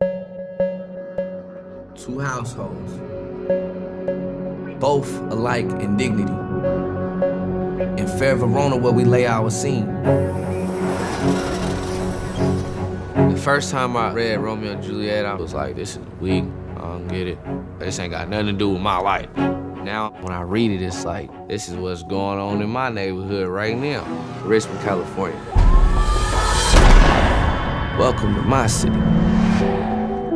Two households, both alike in dignity. In fair Verona where we lay our scene. The first time I read Romeo and Juliet, I was like, this is weak, I don't get it. This ain't got nothing to do with my life. Now, when I read it, it's like, this is what's going on in my neighborhood right now, Richmond, California. Welcome to my city.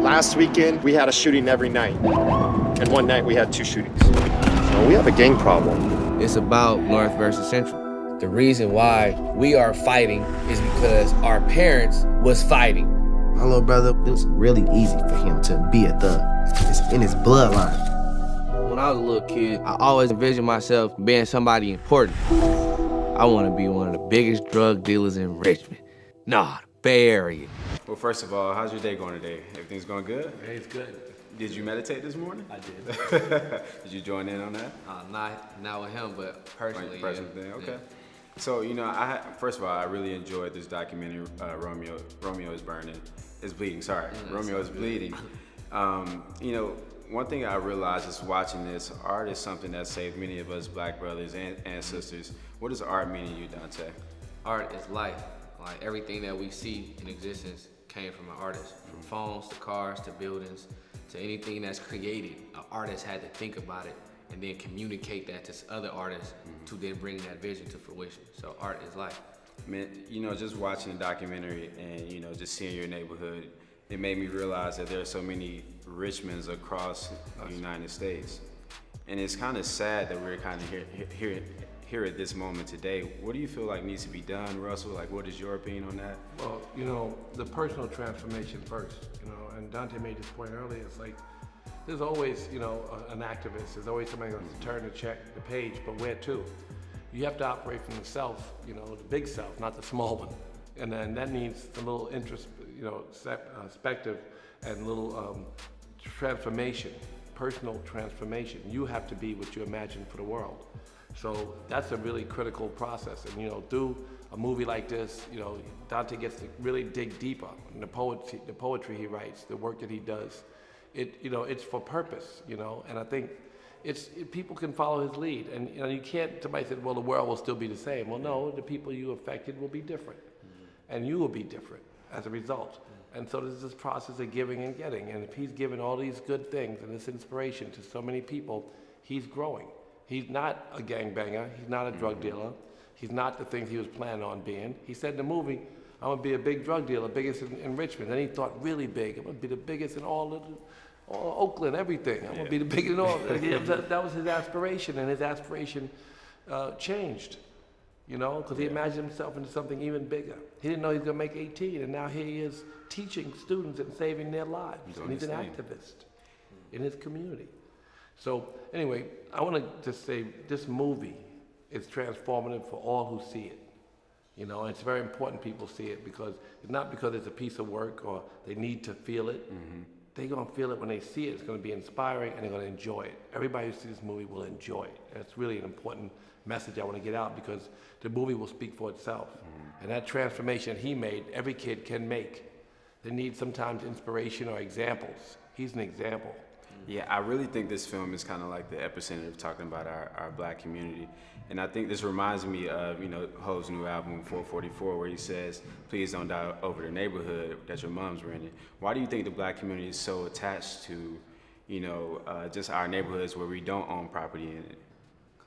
Last weekend, we had a shooting every night. And one night, we had 2 shootings. So we have a gang problem. It's about North versus Central. The reason why we are fighting is because our parents was fighting. My little brother, it was really easy for him to be a thug. It's in his bloodline. When I was a little kid, I always envisioned myself being somebody important. I want to be one of the biggest drug dealers in Richmond. Nah, the Bay Area. Well, first of all, how's your day going today? Everything's going good? It's good. Did you meditate this morning? I did. Did you join in on that? Not with him, but personally. Personal yeah. thing, okay. Yeah. So, first of all, I really enjoyed this documentary, Romeo is Bleeding, sorry. Romeo is Bleeding. One thing I realized is watching this, art is something that saved many of us black brothers and sisters. What does art mean to you, Donte? Art is life. Like everything that we see in existence came from an artist. From phones to cars to buildings to anything that's created, an artist had to think about it and then communicate that to other artists to then bring that vision to fruition. So art is life. Man, just watching the documentary and, just seeing your neighborhood, it made me realize that there are so many Richmonds across the United States. And it's kind of sad that we're kind of here at this moment today. What do you feel like needs to be done, Russell? Like, what is your opinion on that? Well, the personal transformation first, and Donte made this point earlier. It's like, there's always, an activist. There's always somebody who's turn to check the page, but where to? You have to operate from the self, the big self, not the small one. And then that needs a little perspective and a little transformation, personal transformation. You have to be what you imagine for the world. So that's a really critical process. And through a movie like this, Donte gets to really dig deeper in the poetry he writes, the work that he does. It's for purpose, and I think people can follow his lead. And you can't, somebody said, well, the world will still be the same. Well, no, the people you affected will be different. And you will be different as a result. And so there's this process of giving and getting. And if he's given all these good things and this inspiration to so many people, he's growing. He's not a gangbanger. He's not a drug dealer. He's not the things he was planning on being. He said in the movie, I'm gonna be a big drug dealer, biggest in Richmond. And he thought really big. I'm gonna be the biggest in all Oakland, everything. I'm gonna be the biggest in all. That was his aspiration, and his aspiration changed. Because he imagined himself into something even bigger. He didn't know he was gonna make 18, and now here he is teaching students and saving their lives. And he's an activist in his community. So anyway, I want to just say this movie is transformative for all who see it. And it's very important people see it because it's not because it's a piece of work or they need to feel it. They're going to feel it when they see it. It's going to be inspiring and they're going to enjoy it. Everybody who sees this movie will enjoy it. And it's really an important message I want to get out because the movie will speak for itself. And that transformation he made, every kid can make. They need sometimes inspiration or examples. He's an example. Yeah, I really think this film is kind of like the epicenter of talking about our black community. And I think this reminds me of, Ho's new album, 444, where he says, please don't die over the neighborhood that your mom's renting. Why do you think the black community is so attached to, just our neighborhoods where we don't own property in it?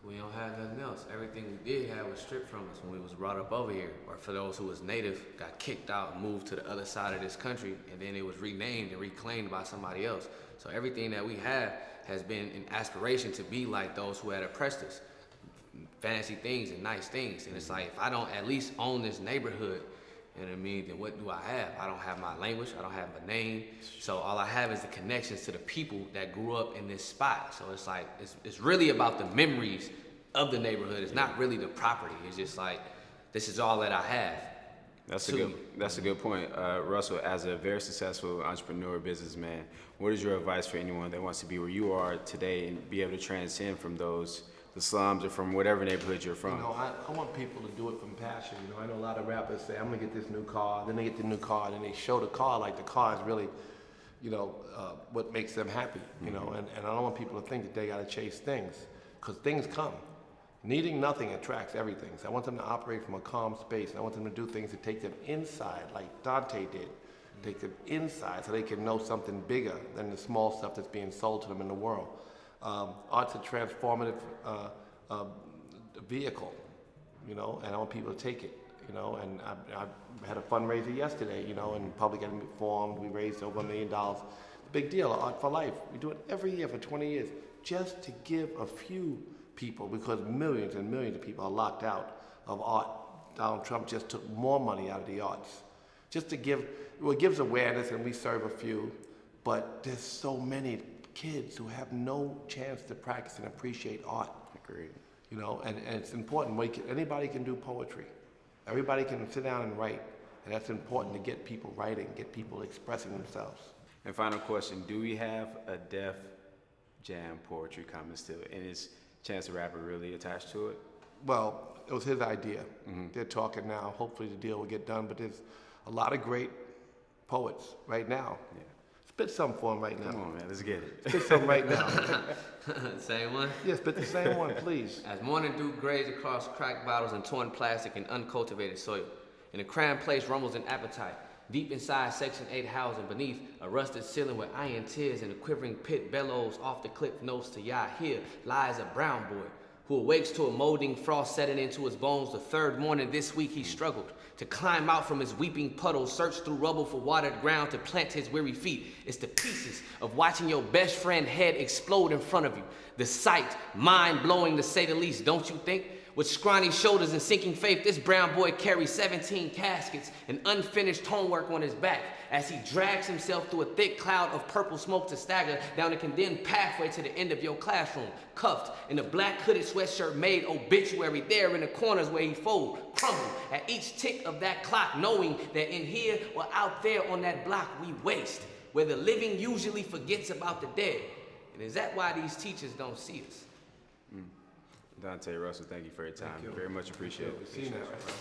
We don't have nothing else. Everything we did have was stripped from us when we was brought up over here. Or for those who was native, got kicked out and moved to the other side of this country, and then it was renamed and reclaimed by somebody else. So everything that we have has been an aspiration to be like those who had oppressed us. Fancy things and nice things. And it's like, if I don't at least own this neighborhood, then what do I have? I don't have my language, I don't have my name. So all I have is the connections to the people that grew up in this spot. So it's like, it's really about the memories of the neighborhood. It's not really the property. It's just like, this is all that I have. That's a good point. Russell, as a very successful entrepreneur, businessman, what is your advice for anyone that wants to be where you are today and be able to transcend from the slums or from whatever neighborhood you're from? I want people to do it from passion. I know a lot of rappers say, I'm gonna get this new car, then they get the new car, and then they show the car like the car is really what makes them happy, and I don't want people to think that they gotta chase things, because things come. Needing nothing attracts everything. So I want them to operate from a calm space, and I want them to do things that take them inside, like Donte did. Take them inside so they can know something bigger than the small stuff that's being sold to them in the world. Art's a transformative vehicle, and I want people to take it, and I had a fundraiser yesterday, and Public Enemy formed. We raised over $1 million. It's a big deal, Art for Life. We do it every year for 20 years, just to give a few people, because millions and millions of people are locked out of art. Donald Trump just took more money out of the arts. Just to give, it gives awareness, and we serve a few, but there's so many kids who have no chance to practice and appreciate art. Agreed. And it's important. Anybody can do poetry. Everybody can sit down and write, and that's important to get people writing, get people expressing themselves. And final question, do we have a Def Jam poetry coming still? And is Chance the Rapper really attached to it? Well, it was his idea. They're talking now. Hopefully the deal will get done, but there's a lot of great poets right now. Yeah. Spit something for him right now. Come on, man, let's get it. Spit something right now. Same one? Yeah, spit the same one, please. As morning dew graze across cracked bottles and torn plastic and uncultivated soil, in a crammed place rumbles an appetite. Deep inside Section 8 housing, beneath a rusted ceiling with iron tears and a quivering pit bellows off the cliff notes to Yah. Here lies a brown boy who awakes to a molding frost setting into his bones. The third morning this week he struggled to climb out from his weeping puddle, search through rubble for watered ground to plant his weary feet. It's the pieces of watching your best friend head explode in front of you. The sight, mind-blowing to say the least, don't you think? With scrawny shoulders and sinking faith, this brown boy carries 17 caskets and unfinished homework on his back as he drags himself through a thick cloud of purple smoke to stagger down a condemned pathway to the end of your classroom, cuffed in a black hooded sweatshirt made obituary there in the corners where he fold, crumble at each tick of that clock, knowing that in here or out there on that block we waste, where the living usually forgets about the dead. And is that why these teachers don't see us? Donte, Russell, thank you for your time. Very much appreciated. We've seen that, right?